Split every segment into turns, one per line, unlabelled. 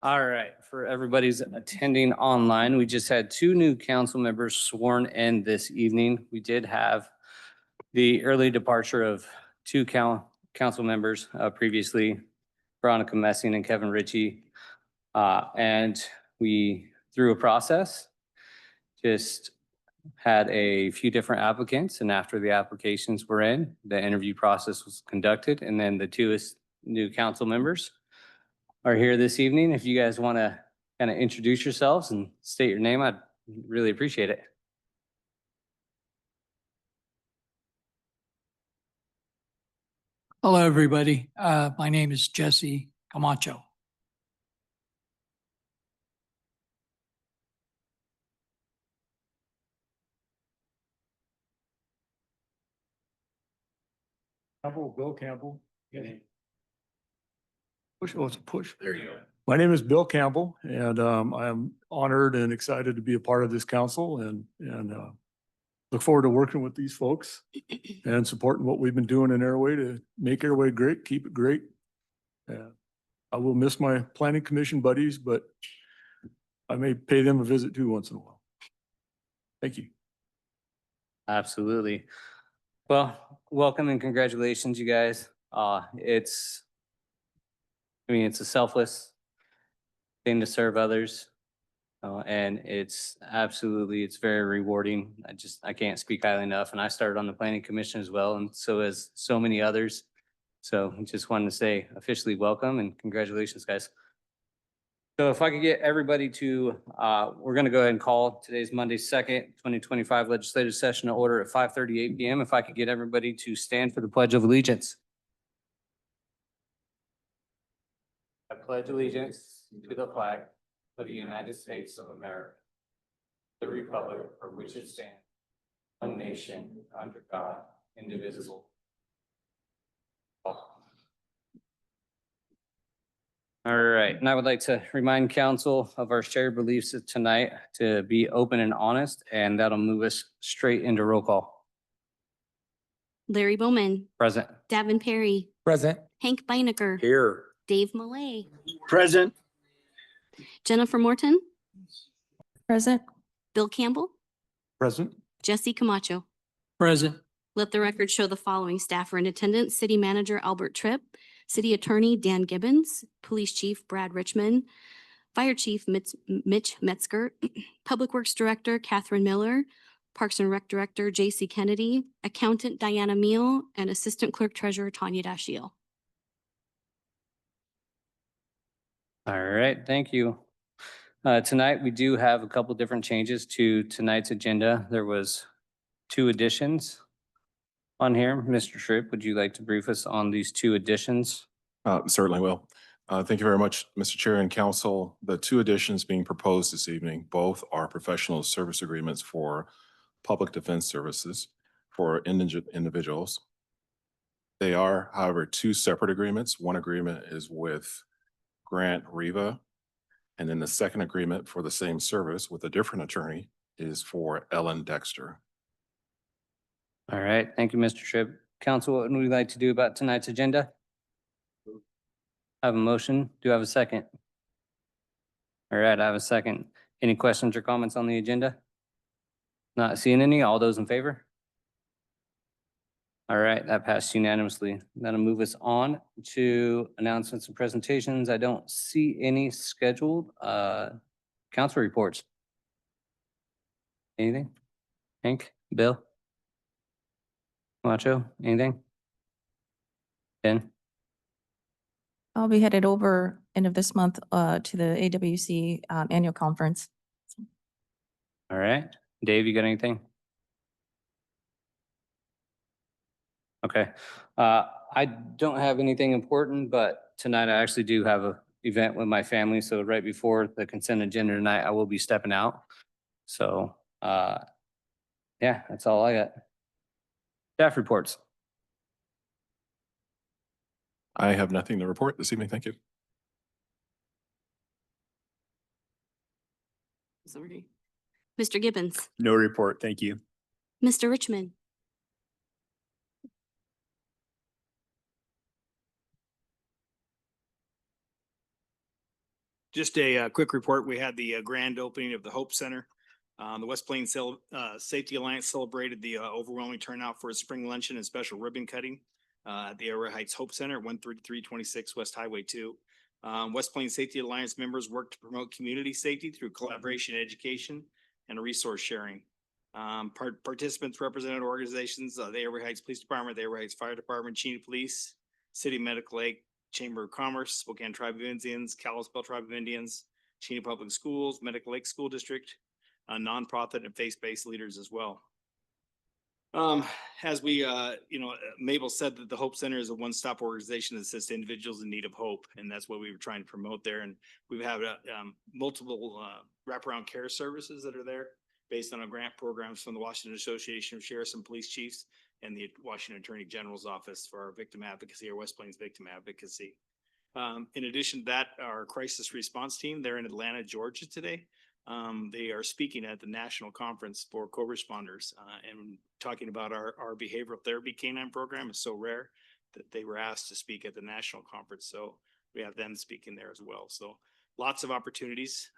All right, for everybody's attending online, we just had two new council members sworn in this evening. We did have the early departure of two council members previously, Veronica Messing and Kevin Ritchie. And we, through a process, just had a few different applicants, and after the applications were in, the interview process was conducted, and then the two new council members are here this evening. If you guys want to kind of introduce yourselves and state your name, I'd really appreciate it.
Hello, everybody. My name is Jesse Camacho.
Bill Campbell.
Push, oh, it's a push.
There you go.
My name is Bill Campbell, and I am honored and excited to be a part of this council and look forward to working with these folks and supporting what we've been doing in Airway to make Airway great, keep it great. I will miss my planning commission buddies, but I may pay them a visit too once in a while. Thank you.
Absolutely. Well, welcome and congratulations, you guys. It's a selfless thing to serve others. And it's very rewarding. I can't speak highly enough. And I started on the planning commission as well, and so as so many others. So I just wanted to say officially welcome and congratulations, guys. So if I could get everybody to, we're going to go ahead and call today's Monday 2nd, 2025 legislative session to order at 5:38 p.m. If I could get everybody to stand for the Pledge of Allegiance. I pledge allegiance to the flag of the United States of America, the republic for which it stands, one nation, under God, indivisible. All right, and I would like to remind council of our shared beliefs tonight to be open and honest, and that'll move us straight into roll call.
Larry Bowman,
Present.
Davin Perry,
Present.
Hank Beinecker,
Here.
Dave Malay,
Present.
Jennifer Morton,
Present.
Bill Campbell,
Present.
Jesse Camacho.
Present.
Let the record show the following staff are in attendance: City Manager Albert Tripp, City Attorney Dan Gibbons, Police Chief Brad Richmond, Fire Chief Mitch Metzger, Public Works Director Catherine Miller, Parks and Rec Director J.C. Kennedy, Accountant Diana Meal, and Assistant Clerk Treasurer Tanya Dashiell.
All right, thank you. Tonight, we do have a couple different changes to tonight's agenda. There was two additions on here. Mr. Tripp, would you like to brief us on these two additions?
Certainly will. Thank you very much, Mr. Chair and Council. The two additions being proposed this evening, both are professional service agreements for public defense services for indigent individuals. They are, however, two separate agreements. One agreement is with Grant Riva, and then the second agreement for the same service with a different attorney is for Ellen Dexter.
All right, thank you, Mr. Tripp. Council, what would we like to do about tonight's agenda? I have a motion. Do I have a second? All right, I have a second. Any questions or comments on the agenda? Not seeing any. All those in favor? All right, that passed unanimously. That'll move us on to announcements and presentations. I don't see any scheduled council reports. Anything? Hank, Bill? Macho, anything? Ben?
I'll be headed over end of this month to the AWC annual conference.
All right. Dave, you got anything? Okay. I don't have anything important, but tonight I actually do have an event with my family. So right before the consent agenda tonight, I will be stepping out. So yeah, that's all I got. Staff reports.
I have nothing to report this evening. Thank you.
Sorry. Mr. Gibbons,
No report. Thank you.
Mr. Richmond,
Just a quick report. We had the grand opening of the Hope Center. The West Plains Safety Alliance celebrated the overwhelming turnout for a spring luncheon and special ribbon cutting at the Airway Heights Hope Center, 13326 West Highway 2. West Plains Safety Alliance members work to promote community safety through collaboration, education, and resource sharing. Participants represented organizations, the Airway Heights Police Department, the Airway Heights Fire Department, Cheney Police, City Medical Lake, Chamber of Commerce, Spokane Tribe of Indians, Kalispell Tribe of Indians, Cheney Public Schools, Medical Lake School District, nonprofit and faith-based leaders as well. As we, Mabel said that the Hope Center is a one-stop organization that assists individuals in need of hope, and that's what we were trying to promote there. And we've had multiple wraparound care services that are there based on our grant programs from the Washington Association of Sheriffs and Police Chiefs and the Washington Attorney General's Office for our victim advocacy, or West Plains victim advocacy. In addition to that, our crisis response team, they're in Atlanta, Georgia today. They are speaking at the national conference for co-responders and talking about our behavioral therapy canine program is so rare that they were asked to speak at the national conference. So we have them speaking there as well. So lots of opportunities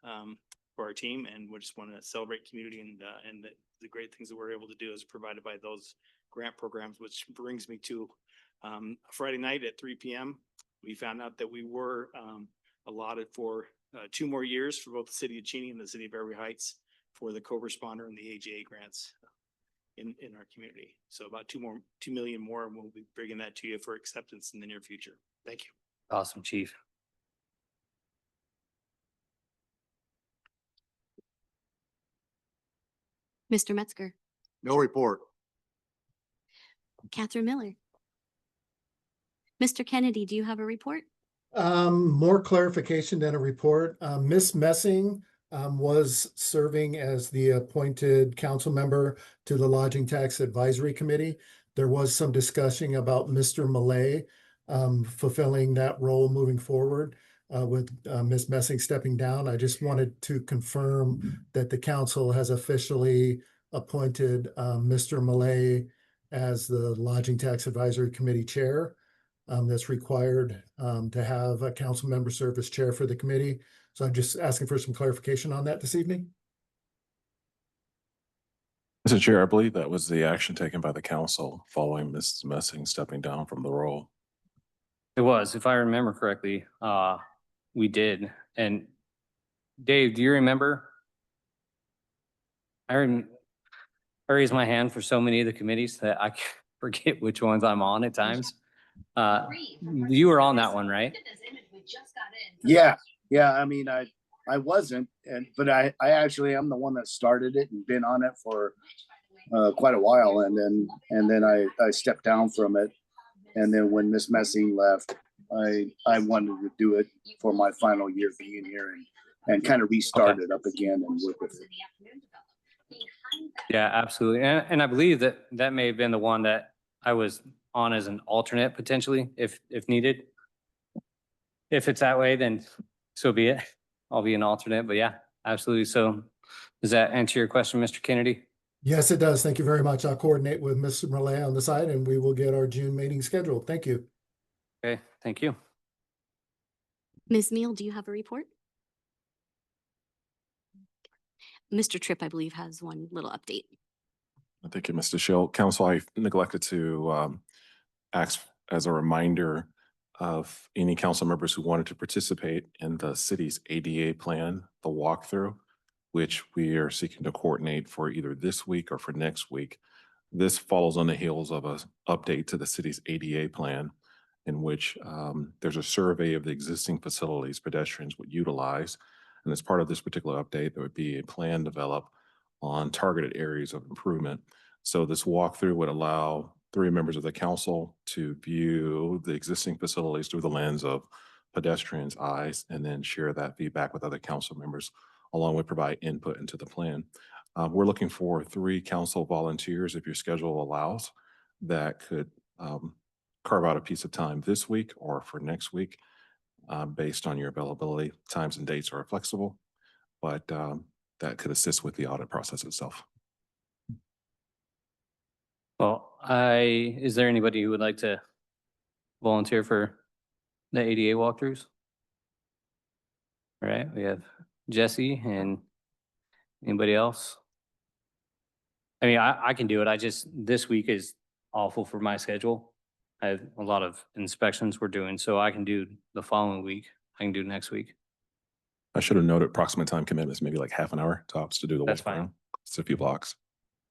for our team, and we just want to celebrate community and the great things that we're able to do is provided by those grant programs, which brings me to Friday night at 3 p.m. We found out that we were allotted for 2 more years for both the city of Cheney and the city of Airway Heights for the co-responder and the AGA grants in our community. So about 2 million more, and we'll be bringing that to you for acceptance in the near future. Thank you.
Awesome, Chief.
Mr. Metzger,
No report.
Catherine Miller. Mr. Kennedy, do you have a report?
More clarification than a report. Miss Messing was serving as the appointed council member to the Lodging Tax Advisory Committee. There was some discussion about Mr. Malay fulfilling that role moving forward with Miss Messing stepping down. I just wanted to confirm that the council has officially appointed Mr. Malay as the Lodging Tax Advisory Committee chair. That's required to have a council member serve as chair for the committee. So I'm just asking for some clarification on that this evening.
Mr. Chair, I believe that was the action taken by the council following Mrs. Messing stepping down from the role.
It was, if I remember correctly, we did. And Dave, do you remember? I raised my hand for so many of the committees that I forget which ones I'm on at times. You were on that one, right?
Yeah, I mean, I wasn't, but I actually am the one that started it and been on it for quite a while, and then I stepped down from it, and then when Miss Messing left, I wanted to do it for my final year being here and kind of restart it up again and work with it.
Yeah, absolutely. And I believe that may have been the one that I was on as an alternate potentially, if needed. If it's that way, then so be it. I'll be an alternate, but yeah, absolutely. So does that answer your question, Mr. Kennedy?
Yes, it does. Thank you very much. I'll coordinate with Mr. Malay on the side and we will get our June meeting scheduled. Thank you.
Okay, thank you.
Ms. Neal, do you have a report? Mr. Tripp, I believe, has one little update.
Thank you, Mr. Schill. Council, I neglected to ask as a reminder of any council members who wanted to participate in the city's ADA plan, the walkthrough, which we are seeking to coordinate for either this week or for next week. This follows on the heels of an update to the city's ADA plan, in which there's a survey of the existing facilities pedestrians would utilize. And as part of this particular update, there would be a plan developed on targeted areas of improvement. So this walkthrough would allow 3 members of the council to view the existing facilities through the lens of pedestrians' eyes, and then share that feedback with other council members, along with provide input into the plan. We're looking for 3 council volunteers, if your schedule allows, that could carve out a piece of time this week or for next week, based on your availability. Times and dates are flexible, but that could assist with the audit process itself.
Well, is there anybody who would like to volunteer for the ADA walkthroughs? All right, we have Jesse and anybody else? I mean, I can do it. This week is awful for my schedule. I have a lot of inspections we're doing, so I can do the following week. I can do next week.
I should have noted approximate time commitments, maybe like half an hour tops to do the
That's
walk
fine.
around. It's a few blocks.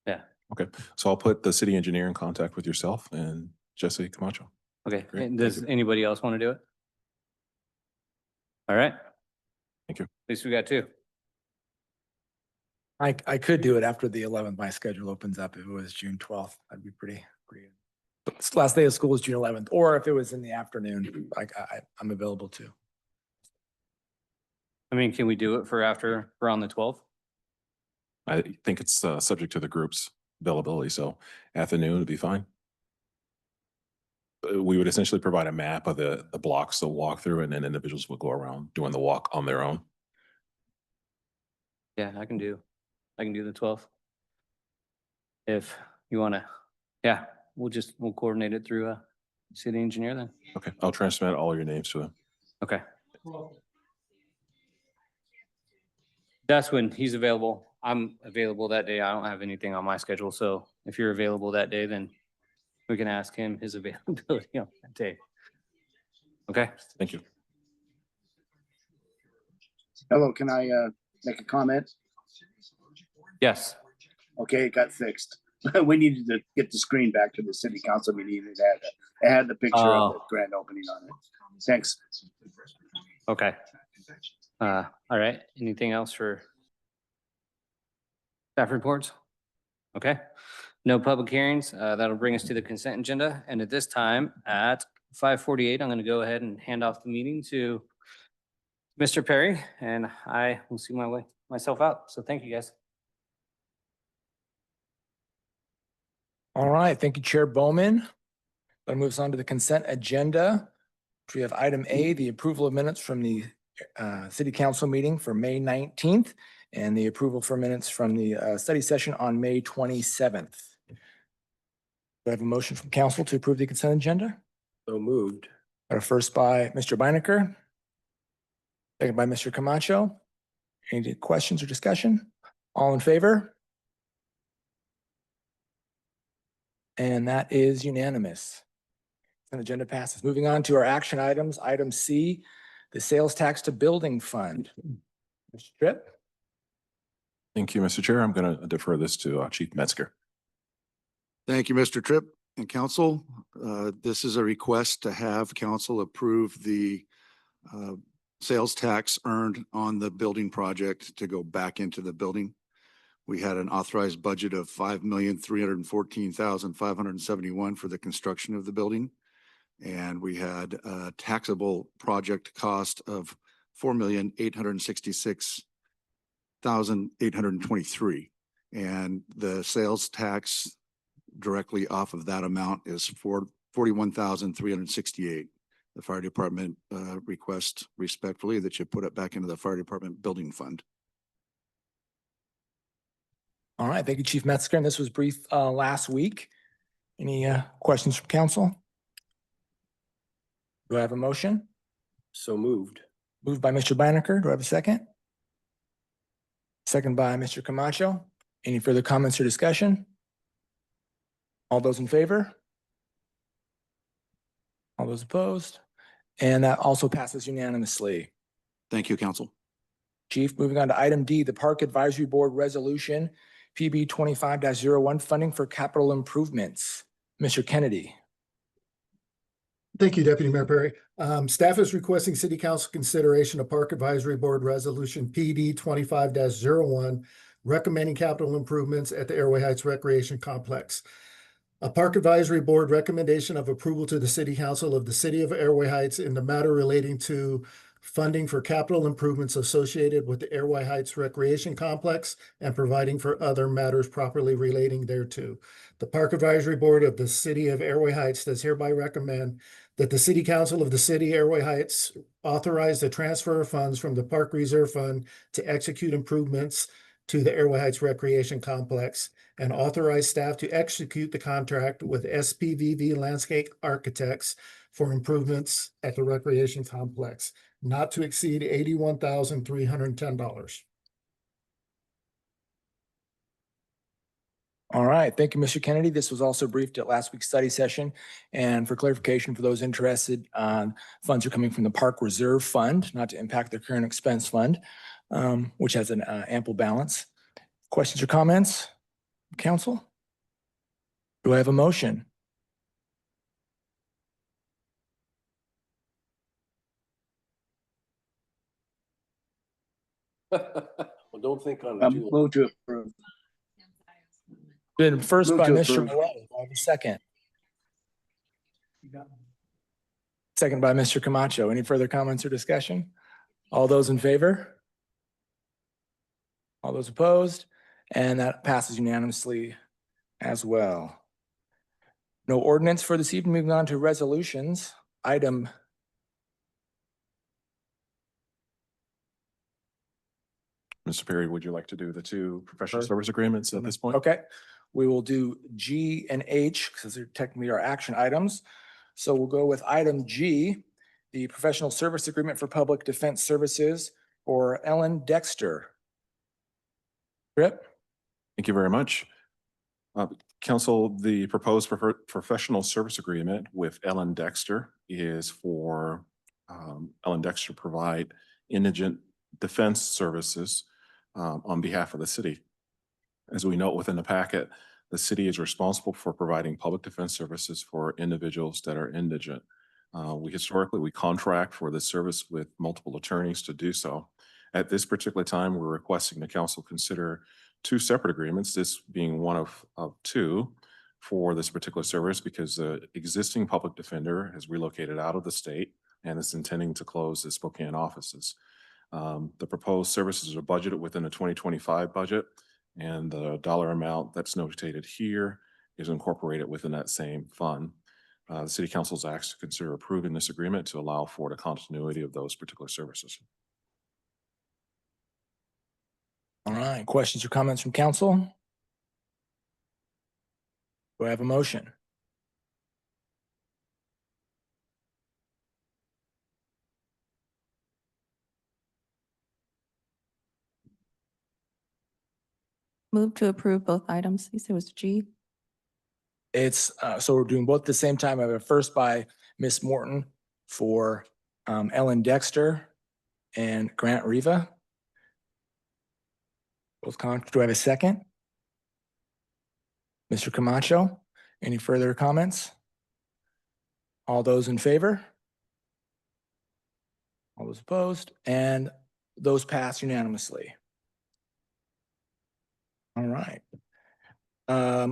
Yeah.
Okay, so I'll put the city engineer in contact with yourself and Jesse Camacho.
Okay,
Great,
and
thank
does
you.
anybody else want to do it? All right, at
Thank you.
least we got two.
I could do it after the 11th. My schedule opens up. If it was June 12th, I'd be pretty good. But this last day of school is June 11th, or if it was in the afternoon, I'm available too.
I mean, can we do it for on the 12th?
I think it's subject to the group's availability, so afternoon would be fine. We would essentially provide a map of the blocks to walk through, and then individuals would go around doing the walk on their own.
Yeah, I can do the 12th. If you want to, yeah, we'll coordinate it through city engineer then.
Okay, I'll transmit all your names to him.
Okay. That's when he's available. I'm available that day. I don't have anything on my schedule, so if you're available that day, then we can ask him his availability on that day. Okay,
Thank you.
Hello, can I make a comment?
yes.
Okay, it got fixed. We needed to get the screen back to the city council meeting. It had the picture of the grand opening on it. Thanks.
Okay. All right. Anything else for staff reports? Okay. No public hearings. That'll bring us to the consent agenda. And at this time at 5:48, I'm going to go ahead and hand off the meeting to Mr. Perry, and I will see myself out. So thank you, guys.
All right, thank you, Chair Bowman. That moves on to the consent agenda. We have item A, the approval of minutes from the city council meeting for May 19th and the approval for minutes from the study session on May 27th. Do I have a motion from council to approve the consent agenda?
So moved.
Got a first by Mr. Beinecker, second by Mr. Camacho. Any questions or discussion? All in favor? And that is unanimous. Consent agenda passes. Moving on to our action items. Item C, the sales tax to building fund. Mr. Tripp?
Thank you, Mr. Chair. I'm going to defer this to Chief Metzger.
Thank you, Mr. Tripp and council. This is a request to have council approve the sales tax earned on the building project to go back into the building. We had an authorized budget of $5,314,571 for the construction of the building. And we had a taxable project cost of $4,866,823. And the sales tax directly off of that amount is $41,368. The fire department requests respectfully that you put it back into the fire department building fund.
All right, thank you, Chief Metzger. And this was briefed last week. Any questions from council? Do I have a motion?
So moved.
Moved by Mr. Beinecker. Do I have a second? Second by Mr. Camacho. Any further comments or discussion? All those in favor? All those opposed? And that also passes unanimously.
Thank you, council.
Chief, moving on to item D, the Park Advisory Board Resolution PB 25-01, funding for capital improvements. Mr. Kennedy.
Thank you, Deputy Mayor Perry. Staff is requesting City Council consideration of Park Advisory Board Resolution PD 25-01, recommending capital improvements at the Airway Heights Recreation Complex. A Park Advisory Board recommendation of approval to the City Council of the City of Airway Heights in the matter relating to funding for capital improvements associated with the Airway Heights Recreation Complex and providing for other matters properly relating thereto. The Park Advisory Board of the City of Airway Heights does hereby recommend that the City Council of the City of Airway Heights authorize the transfer of funds from the Park Reserve Fund to execute improvements to the Airway Heights Recreation Complex and authorize staff to execute the contract with SPVV Landscape Architects for improvements at the recreation complex, not to exceed $81,310.
All right, thank you, Mr. Kennedy. This was also briefed at last week's study session. And for clarification for those interested, funds are coming from the Park Reserve Fund, not to impact the current expense fund, which has an ample balance. Questions or comments, council? Do I have a motion?
Well, don't think on it too long.
Move to approve.
Been first
Move
by
to
Mr.
approve.
Malay. Do I have a second? Second by Mr. Camacho. Any further comments or discussion? All those in favor? All those opposed? And that passes unanimously as well. No ordinance for this evening. Moving on to resolutions. Item
Mr. Perry, would you like to do the two professional service agreements at this point?
Okay, we will do G and H because they're technically our action items. So we'll go with item G, the professional service agreement for public defense services for Ellen Dexter. Rip?
Thank you very much. Council, the proposed professional service agreement with Ellen Dexter is for Ellen Dexter provide indigent defense services on behalf of the city. As we note within the packet, the city is responsible for providing public defense services for individuals that are indigent. We contract for this service with multiple attorneys to do so. At this particular time, we're requesting the council consider two separate agreements, this being one of two for this particular service because the existing public defender has relocated out of the state and is intending to close the Spokane offices. The proposed services are budgeted within the 2025 budget, and the dollar amount that's notated here is incorporated within that same fund. The City Council is asked to consider approving this agreement to allow for the continuity of those particular services.
All right, questions or comments from council? Do I have a motion?
Move to approve both items. You said it was G.
It's, so we're doing both at the same time. I have a first by Ms. Morton for Ellen Dexter and Grant Riva. Do I have a second? Mr. Camacho, any further comments? All those in favor? All those opposed? And those pass unanimously. All right.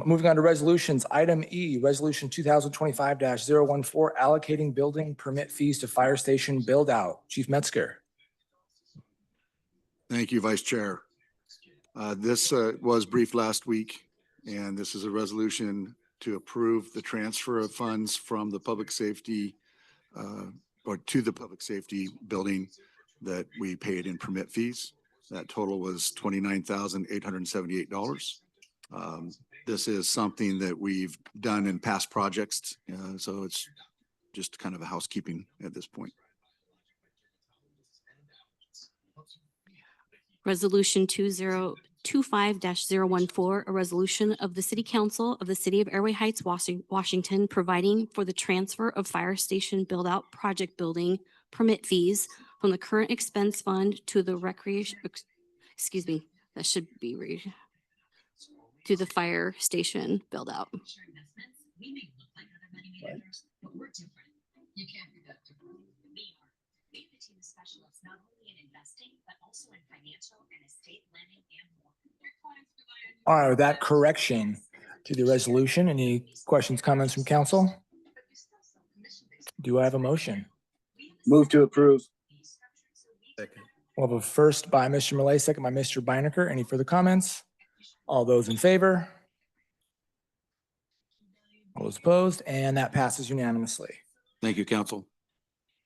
Moving on to resolutions, item E, resolution 2025-014, allocating building permit fees to fire station build out. Chief Metzger.
Thank you, Vice Chair. This was briefed last week, and this is a resolution to approve the transfer of funds from the public safety or to the public safety building that we paid in permit fees. That total was $29,878. This is something that we've done in past projects, so it's just kind of a housekeeping at this point.
Resolution 2025-014, a resolution of the City Council of the City of Airway Heights, Washington, providing for the transfer of fire station build-out project building permit fees from the current expense fund to the recreation, excuse me, that should be read, to the fire station build-out.
You can't do that differently. We are the team specialists, not only in investing, but also in financial and estate lending and more.
All right, with that correction to the resolution, any questions, comments from council? Do I have a motion?
Move to approve.
Second.
We'll have a first by Mr. Malay, second by Mr. Beinecker. Any further comments? All those in favor? All those opposed? And that passes unanimously.
Thank you, council.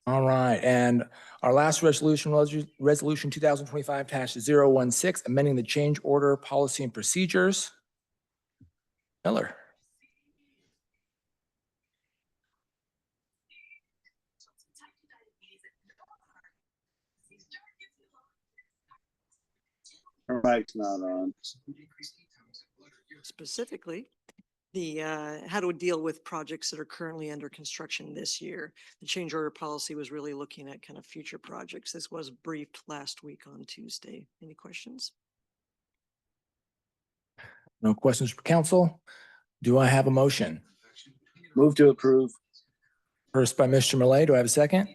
All right, and our last resolution, resolution 2025-016, amending the change order policy and procedures. Miller.
Her mic's not on.
Specifically, the how to deal with projects that are currently under construction this year. The change order policy was really looking at kind of future projects. This was briefed last week on Tuesday. Any questions?
No questions for council. Do I have a motion?
Move to approve.
First by Mr. Malay. Do I have a second?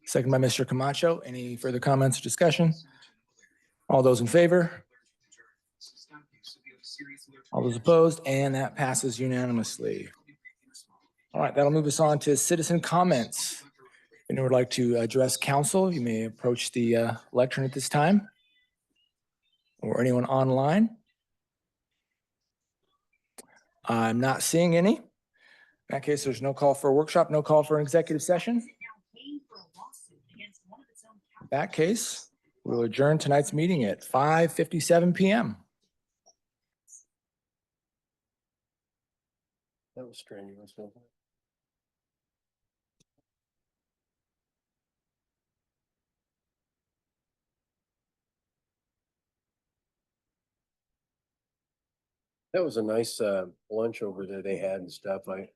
Second by Mr. Camacho. Any further comments or discussion? All those in favor? All those opposed? And that passes unanimously. All right, that'll move us on to citizen comments. If anyone would like to address council, you may approach the lectern at this time. Or anyone online. I'm not seeing any. In that case, there's no call for a workshop, no call for an executive session. In that case, we'll adjourn tonight's meeting at 5:57 p.m.
That was strenuous, wasn't it? That was a nice lunch over there they had and stuff. I